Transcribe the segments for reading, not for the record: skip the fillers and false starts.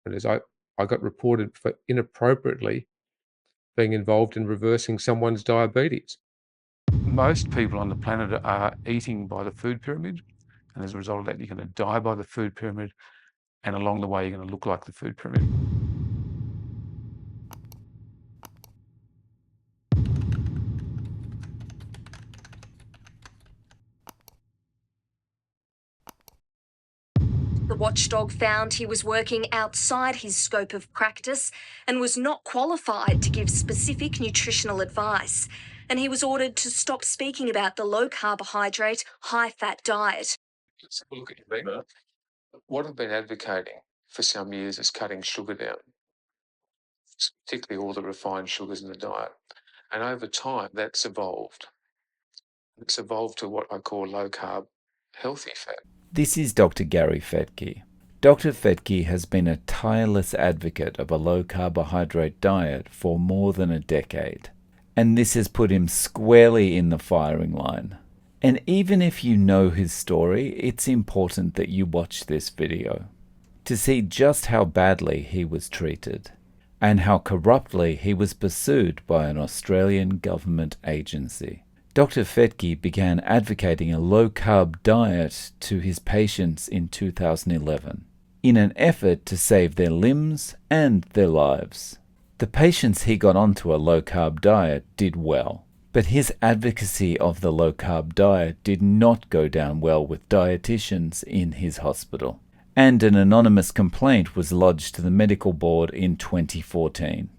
is I got reported for inappropriately being involved in reversing someone's diabetes. Most people on the planet are eating by the food pyramid, and as a result of that, you're going to die by the food pyramid, and along the way, you're going to look like the food pyramid. The watchdog found he was working outside his scope of practice and was not qualified to give specific nutritional advice. And he was ordered to stop speaking about the low-carbohydrate, high-fat diet. Let's have a look at your meat. What I've been advocating for some years is cutting sugar down, particularly all the refined sugars in the diet. And over time, that's evolved. It's evolved to what I call low-carb, healthy fat. This is Dr. Gary Fetke. Dr. Fetke has been a tireless advocate of a low-carbohydrate diet for more than a decade, and this has put him squarely in the firing line. And even if you know his story, it's important that you watch this video to see just how badly he was treated and how corruptly he was pursued by an Australian government agency. Dr. Fetke began advocating a low-carb diet to his patients in 2011 in an effort to save their limbs and their lives. The patients he got onto a low-carb diet did well, but his advocacy of the low-carb diet did not go down well with dietitians in his hospital, and an anonymous complaint was lodged to the medical board in 2014.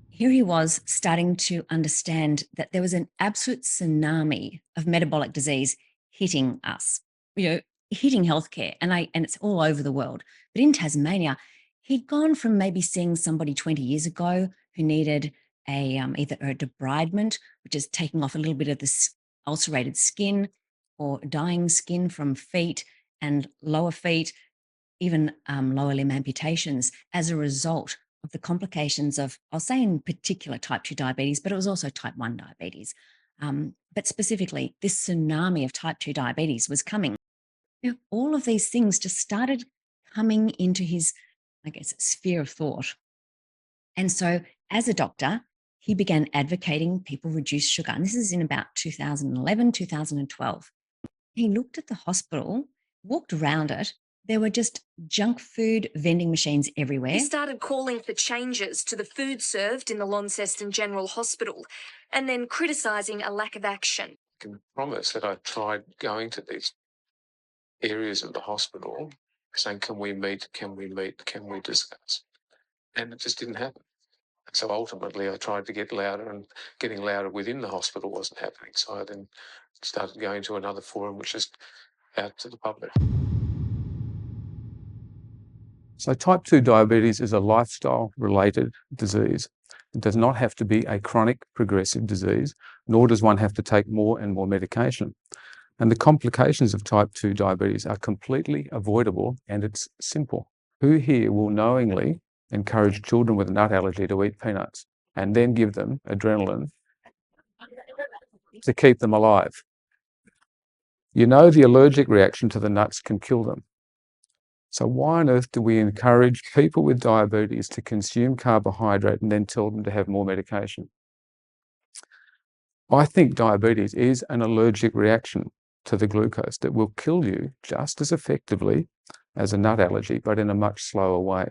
Here he was starting to understand that there was an absolute tsunami of metabolic disease hitting us, hitting healthcare, and it's all over the world. But in Tasmania, he'd gone from maybe seeing somebody 20 years ago who needed either a debridement, which is taking off a little bit of the ulcerated skin or dying skin from feet and lower feet, even lower limb amputations as a result of the complications of, I'll say in particular, type 2 diabetes, but it was also type 1 diabetes. But specifically, this tsunami of type 2 diabetes was coming. All of these things just started coming into his, sphere of thought. And so as a doctor, he began advocating people reduce sugar. And this is in about 2011, 2012. He looked at the hospital, walked around it. There were just junk food vending machines everywhere. He started calling for changes to the food served in the Launceston General Hospital and then criticising a lack of action. I can promise that I tried going to these areas of the hospital saying, can we meet, can we discuss? And it just didn't happen. So ultimately I tried to get louder, and getting louder within the hospital wasn't happening. So I then started going to another forum, which is out to the public. So type 2 diabetes is a lifestyle-related disease. It does not have to be a chronic progressive disease, nor does one have to take more and more medication. And the complications of type 2 diabetes are completely avoidable, and it's simple. Who here will knowingly encourage children with a nut allergy to eat peanuts and then give them adrenaline to keep them alive? You know the allergic reaction to the nuts can kill them. So why on earth do we encourage people with diabetes to consume carbohydrate and then tell them to have more medication? I think diabetes is an allergic reaction to the glucose that will kill you just as effectively as a nut allergy, but in a much slower way.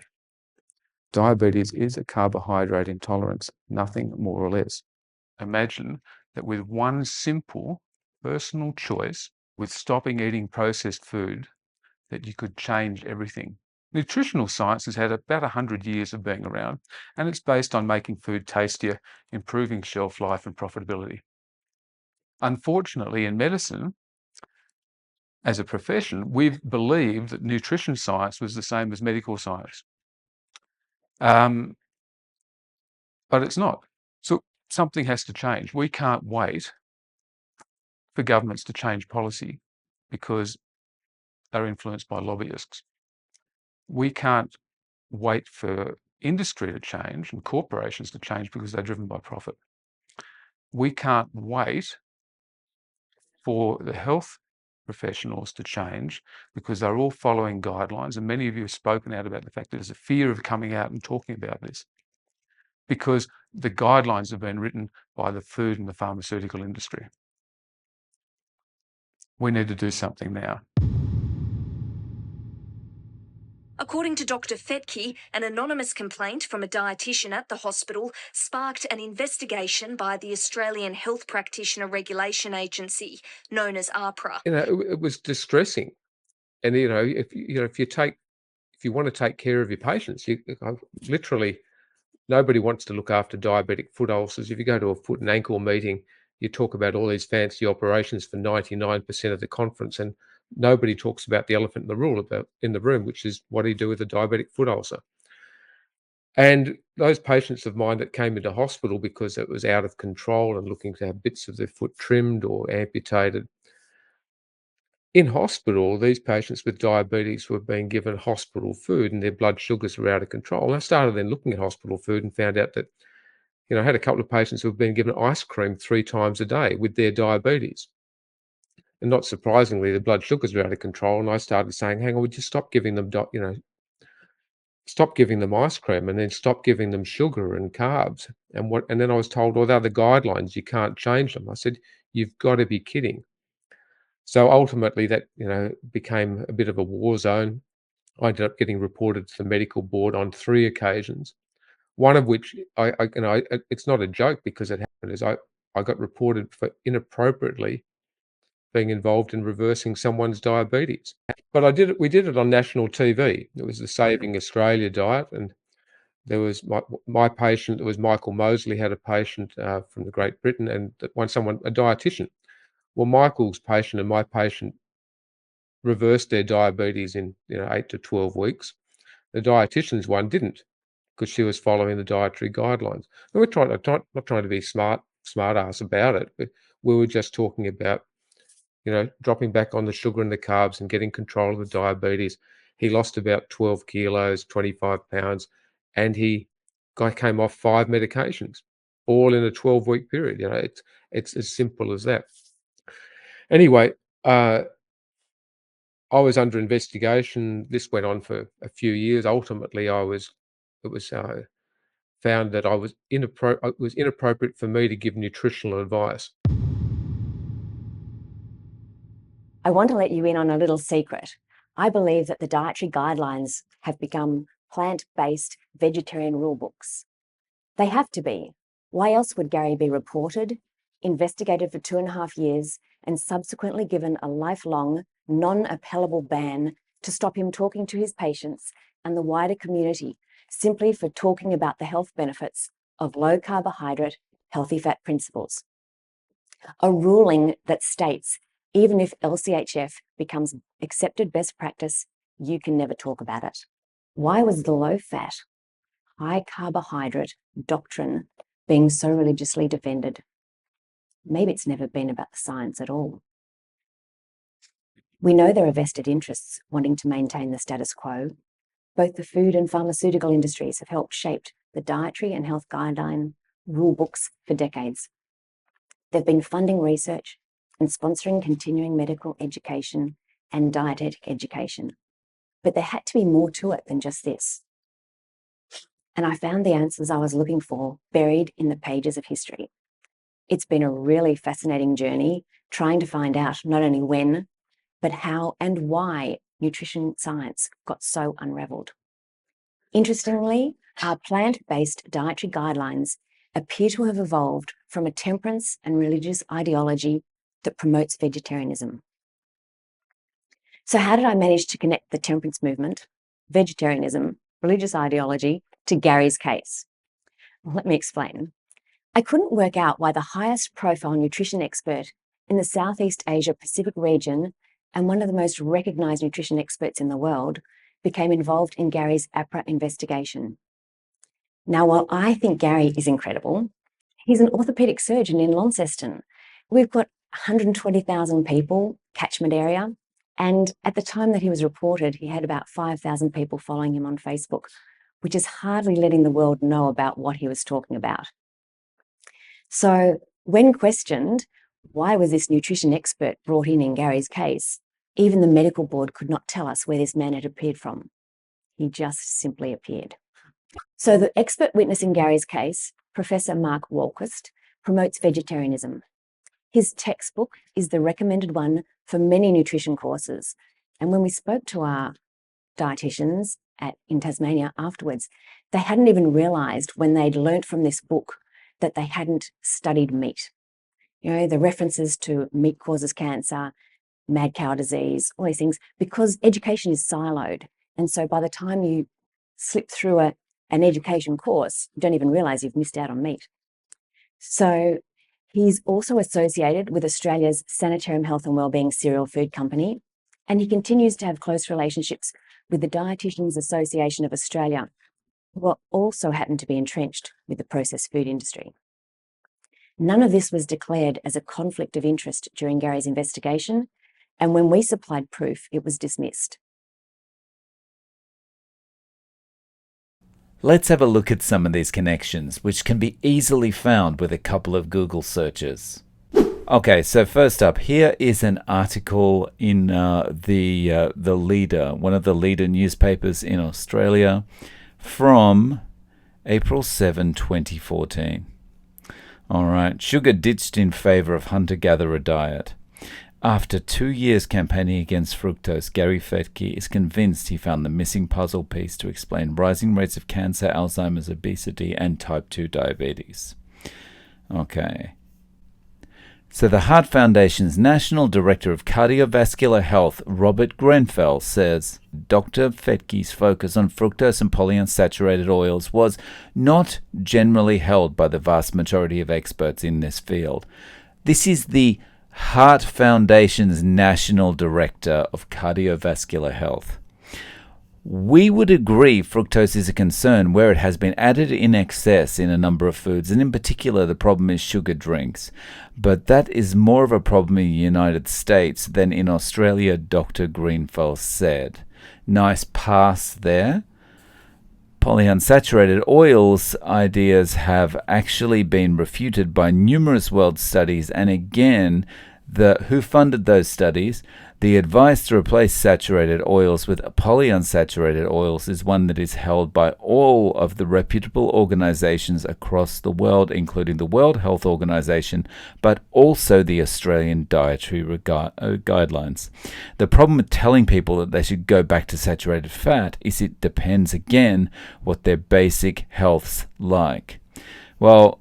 Diabetes is a carbohydrate intolerance, nothing more or less. Imagine that with one simple personal choice, with stopping eating processed food, that you could change everything. Nutritional science has had about 100 years of being around, and it's based on making food tastier, improving shelf life and profitability. Unfortunately, in medicine, as a profession, we've believed that nutrition science was the same as medical science. But it's not. So something has to change. We can't wait for governments to change policy because they're influenced by lobbyists. We can't wait for industry to change and corporations to change because they're driven by profit. We can't wait for the health professionals to change, because they're all following guidelines. And many of you have spoken out about the fact that there's a fear of coming out and talking about this, because the guidelines have been written by the food and the pharmaceutical industry. We need to do something now. According to Dr. Fetke, an anonymous complaint from a dietitian at the hospital sparked an investigation by the Australian Health Practitioner Regulation Agency, known as AHPRA. It was distressing. And, if you want to take care of your patients, literally nobody wants to look after diabetic foot ulcers. If you go to a foot and ankle meeting, you talk about all these fancy operations for 99% of the conference, and nobody talks about the elephant in the room, which is what do you do with a diabetic foot ulcer? And those patients of mine that came into hospital because it was out of control and looking to have bits of their foot trimmed or amputated, in hospital, these patients with diabetes were being given hospital food and their blood sugars were out of control. And I started then looking at hospital food and found out that, I had a couple of patients who have been given ice cream 3 times a day with their diabetes. And not surprisingly, the blood sugars were out of control. And I started saying, hang on, would you stop giving them, stop giving them ice cream and then stop giving them sugar and carbs. And then I was told, well, they're the guidelines, you can't change them. I said, you've got to be kidding. So ultimately that, became a bit of a war zone. I ended up getting reported to the medical board on 3 occasions. One of which it's not a joke because it happened, is I got reported for inappropriately being involved in reversing someone's diabetes. But we did it on national TV. It was the Saving Australia diet, and there was my patient, it was Michael Mosley, had a patient from the Great Britain, and a dietitian. Well, Michael's patient and my patient reversed their diabetes in 8 to 12 weeks. The dietitian's one didn't, because she was following the dietary guidelines. And not trying to be smart ass about it, but we were just talking about, dropping back on the sugar and the carbs and getting control of the diabetes. He lost about 12 kilos, 25 pounds, and he came off 5 medications, all in a 12-week period. It's as simple as that. Anyway, I was under investigation. This went on for a few years. Ultimately, it was found that it was inappropriate for me to give nutritional advice. I want to let you in on a little secret. I believe that the dietary guidelines have become plant-based vegetarian rule books. They have to be. Why else would Gary be reported, investigated for 2.5 years, and subsequently given a lifelong, non-appellable ban to stop him talking to his patients and the wider community simply for talking about the health benefits of low-carbohydrate, healthy fat principles? A ruling that states even if LCHF becomes accepted best practice, you can never talk about it. Why was the low-fat, high-carbohydrate doctrine being so religiously defended? Maybe it's never been about the science at all. We know there are vested interests wanting to maintain the status quo. Both the food and pharmaceutical industries have helped shape the dietary and health guideline rule books for decades. They've been funding research and sponsoring continuing medical education and dietetic education. But there had to be more to it than just this. And I found the answers I was looking for buried in the pages of history. It's been a really fascinating journey trying to find out not only when, but how and why nutrition science got so unraveled. Interestingly, our plant-based dietary guidelines appear to have evolved from a temperance and religious ideology that promotes vegetarianism. So how did I manage to connect the temperance movement, vegetarianism, religious ideology to Gary's case? Well, let me explain. I couldn't work out why the highest profile nutrition expert in the Southeast Asia Pacific region and one of the most recognized nutrition experts in the world became involved in Gary's AHPRA investigation. Now, while I think Gary is incredible, he's an orthopedic surgeon in Launceston. We've got 120,000 people, catchment area, and at the time that he was reported, he had about 5,000 people following him on Facebook, which is hardly letting the world know about what he was talking about. So when questioned, Why was this nutrition expert brought in Gary's case? Even the medical board could not tell us where this man had appeared from. He just simply appeared. So the expert witness in Gary's case, Professor Mark Walquist, promotes vegetarianism. His textbook is the recommended one for many nutrition courses. And when we spoke to our dietitians in Tasmania afterwards, they hadn't even realised when they'd learnt from this book that they hadn't studied meat. You know, the references to meat causes cancer, mad cow disease, all these things, because education is siloed. And so by the time you slip through an education course, you don't even realise you've missed out on meat. So he's also associated with Australia's Sanitarium Health and Wellbeing cereal food company, and he continues to have close relationships with the Dietitians Association of Australia, who also happen to be entrenched with the processed food industry. None of this was declared as a conflict of interest during Gary's investigation, and when we supplied proof, it was dismissed. Let's have a look at some of these connections, which can be easily found with a couple of Google searches. Okay, so first up, here is an article in the Leader, one of the Leader newspapers in Australia, from April 7, 2014. All right, sugar ditched in favour of hunter-gatherer diet. After 2 years campaigning against fructose, Gary Fetke is convinced he found the missing puzzle piece to explain rising rates of cancer, Alzheimer's, obesity, and type 2 diabetes. Okay. So the Heart Foundation's National Director of Cardiovascular Health, Robert Grenfell, says Dr. Fetke's focus on fructose and polyunsaturated oils was not generally held by the vast majority of experts in this field. This is the Heart Foundation's National Director of Cardiovascular Health. We would agree fructose is a concern where it has been added in excess in a number of foods, and in particular the problem is sugar drinks. But that is more of a problem in the United States than in Australia, Dr. Greenfeld said. Nice pass there. Polyunsaturated oils ideas have actually been refuted by numerous world studies, and again, who funded those studies? The advice to replace saturated oils with polyunsaturated oils is one that is held by all of the reputable organizations across the world, including the World Health Organization, but also the Australian Dietary Guidelines. The problem with telling people that they should go back to saturated fat is it depends again what their basic health's like. Well,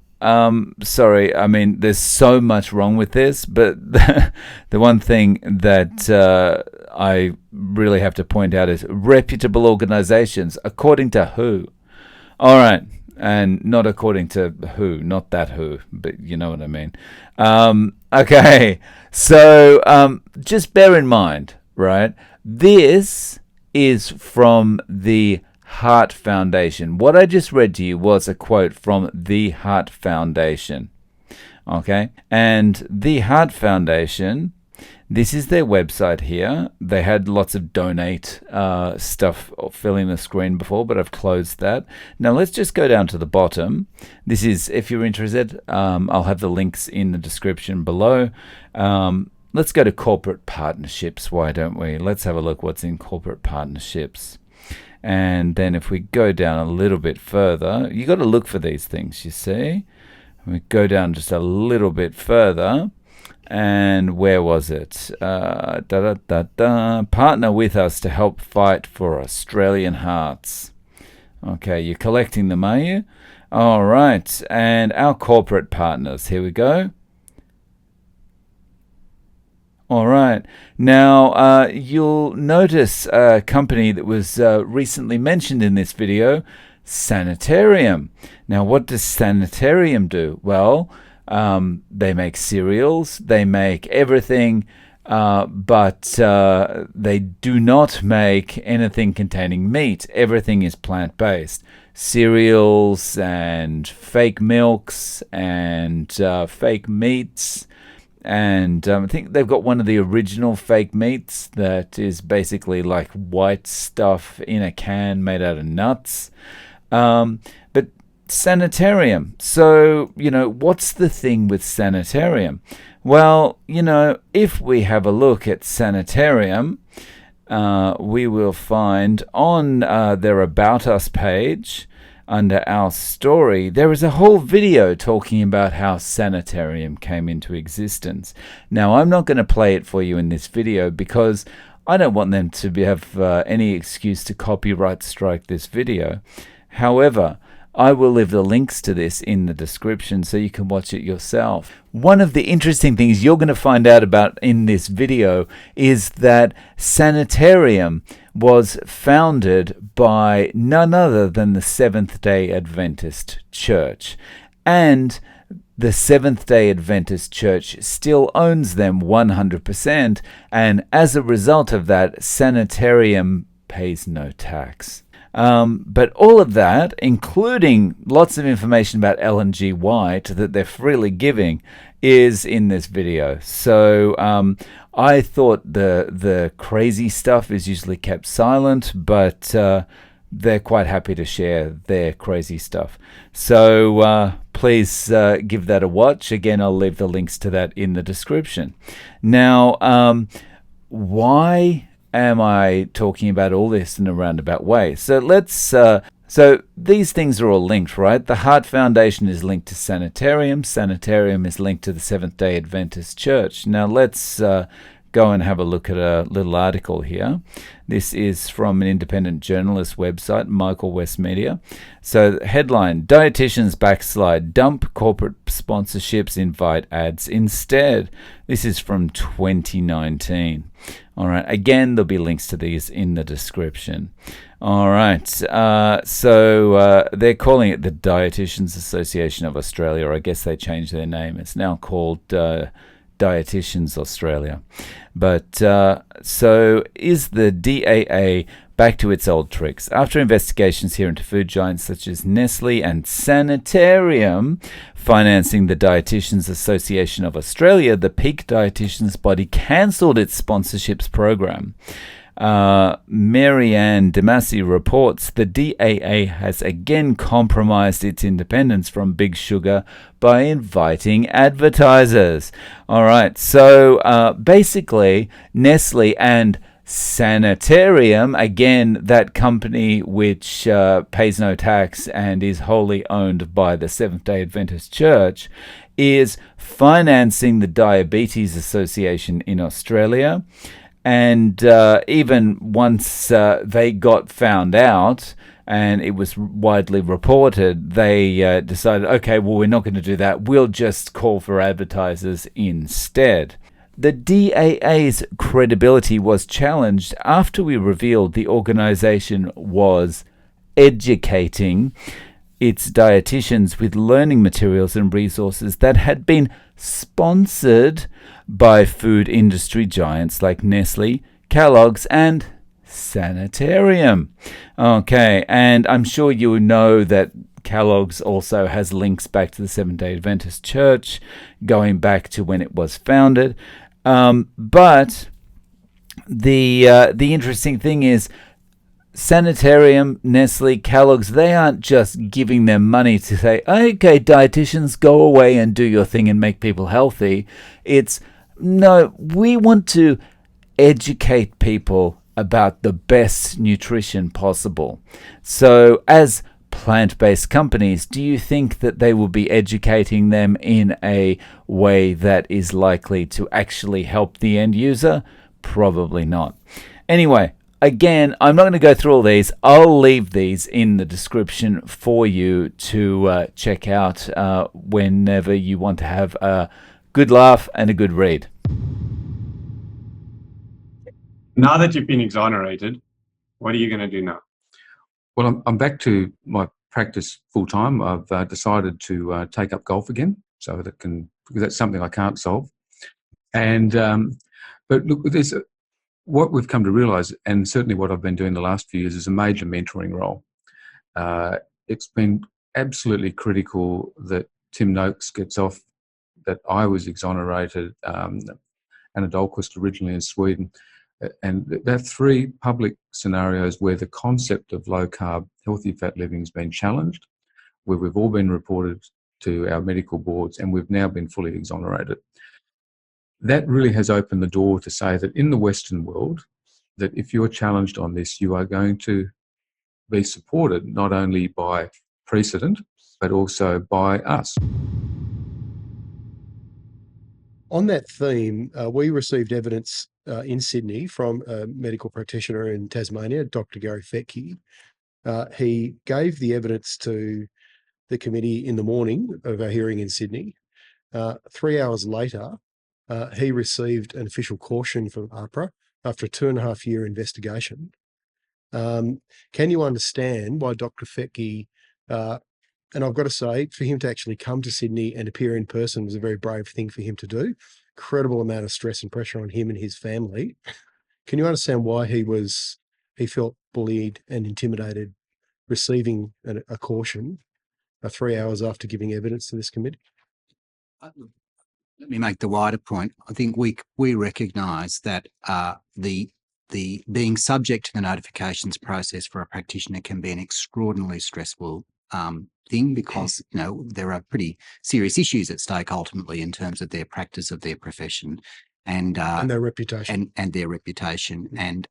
sorry, I mean, there's so much wrong with this, but the one thing that I really have to point out is reputable organizations. According to who? All right, and not according to who, not that who, but you know what I mean. Okay, so just bear in mind, right, this is from the Heart Foundation. What I just read to you was a quote from the Heart Foundation. Okay, and the Heart Foundation, this is their website here. They had lots of donate stuff filling the screen before, but I've closed that. Now let's just go down to the bottom. This is, if you're interested, I'll have the links in the description below. Let's go to corporate partnerships. Why don't we? Let's have a look what's in corporate partnerships. And then if we go down a little bit further, you got to look for these things, you see. We go down just a little bit further, and where was it? Partner with us to help fight for Australian hearts. Okay, you're collecting them, are you? All right, and our corporate partners, here we go. All right. Now, you'll notice a company that was recently mentioned in this video, Sanitarium. Now, what does Sanitarium do? Well, they make cereals, they make everything, but they do not make anything containing meat. Everything is plant-based. Cereals and fake milks and fake meats. And I think they've got one of the original fake meats that is basically like white stuff in a can made out of nuts. But Sanitarium. So, you know, what's the thing with Sanitarium? Well, you know, if we have a look at Sanitarium, we will find on their About Us page, under our story, there is a whole video talking about how Sanitarium came into existence. Now, I'm not going to play it for you in this video because I don't want them to have any excuse to copyright strike this video. However, I will leave the links to this in the description so you can watch it yourself. One of the interesting things you're going to find out about in this video is that Sanitarium was founded by none other than the Seventh-day Adventist Church. And the Seventh-day Adventist Church still owns them 100%, and as a result of that, Sanitarium pays no tax. But all of that, including lots of information about Ellen G. White that they're freely giving, is in this video. So I thought the crazy stuff is usually kept silent, but they're quite happy to share their crazy stuff. So please give that a watch. Again, I'll leave the links to that in the description. Now, why am I talking about all this in a roundabout way? So let's so these things are all linked, right? The Heart Foundation is linked to Sanitarium. Sanitarium is linked to the Seventh-day Adventist Church. Now let's go and have a look at a little article here. This is from an independent journalist website, Michael West Media. So headline, dietitians backslide, dump corporate sponsorships, invite ads instead. This is from 2019. All right, again, there'll be links to these in the description. All right, so they're calling it the Dietitians Association of Australia, or I guess they changed their name. It's now called Dietitians Australia. But so is the DAA back to its old tricks? After investigations here into food giants such as Nestle and Sanitarium financing the Dietitians Association of Australia, the peak dietitians body cancelled its sponsorships program. Marianne Damasi reports the DAA has again compromised its independence from Big Sugar by inviting advertisers. All right, so basically Nestle and Sanitarium, again, that company which pays no tax and is wholly owned by the Seventh-day Adventist Church, is financing the Diabetes Association in Australia. And even once they got found out and it was widely reported, they decided, okay, well, we're not going to do that. We'll just call for advertisers instead. The DAA's credibility was challenged after we revealed the organization was educating its dietitians with learning materials and resources that had been sponsored by food industry giants like Nestle, Kellogg's, and Sanitarium. Okay, and I'm sure you know that Kellogg's also has links back to the Seventh-day Adventist Church, going back to when it was founded. But the interesting thing is, Sanitarium, Nestle, Kellogg's, they aren't just giving them money to say, okay, dietitians, go away and do your thing and make people healthy. It's, no, we want to educate people about the best nutrition possible. So as plant-based companies, do you think that they will be educating them in a way that is likely to actually help the end user? Probably not. Anyway, again, I'm not going to go through all these. I'll leave these in the description for you to check out whenever you want to have a good laugh and a good read. Now that you've been exonerated, what are you going to do now? Well, I'm back to my practice full time. I've decided to take up golf again, so that because that's something I can't solve. And but look, there's what we've come to realise, and certainly what I've been doing the last few years, is a major mentoring role. It's been absolutely critical that Tim Noakes gets off, that I was exonerated, Anna Dahlqvist originally in Sweden. And there are three public scenarios where the concept of low-carb, healthy fat living has been challenged, where we've all been reported to our medical boards, and we've now been fully exonerated. that really has opened the door to say that in the Western world, that if you're challenged on this, you are going to be supported not only by precedent, but also by us. On that theme, we received evidence in Sydney from a medical practitioner in Tasmania, Dr. Gary Fetke. He gave the evidence to the committee in the morning of our hearing in Sydney. 3 hours later, he received an official caution from AHPRA after a 2.5-year investigation. Can you understand why Dr. Fetke, and I've got to say, for him to actually come to Sydney and appear in person was a very brave thing for him to do. Incredible amount of stress and pressure on him and his family. Can you understand why he felt bullied and intimidated receiving a caution 3 hours after giving evidence to this committee? Let me make the wider point. I think we recognise that the being subject to the notifications process for a practitioner can be an extraordinarily stressful thing, because there are pretty serious issues at stake ultimately in terms of their practice of their profession and their reputation and their reputation. And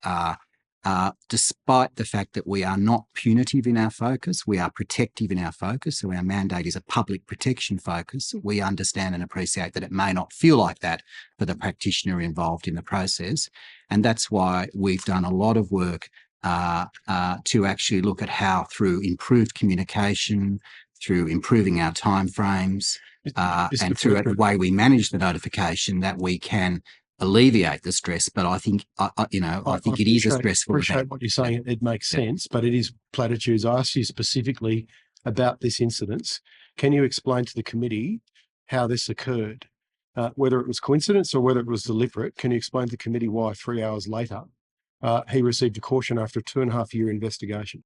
despite the fact that we are not punitive in our focus, we are protective in our focus. So our mandate is a public protection focus. We understand and appreciate that it may not feel like that for the practitioner involved in the process. And that's why we've done a lot of work to actually look at how, through improved communication, through improving our timeframes, and through the way we manage the notification, that we can alleviate the stress. But I think, I think it is a stressful event. I appreciate what you're saying. It makes sense, but it is platitudes. I asked you specifically about this incident. Can you explain to the committee how this occurred? Whether it was coincidence or whether it was deliberate, can you explain to the committee why 3 hours later he received a caution after a 2.5-year investigation?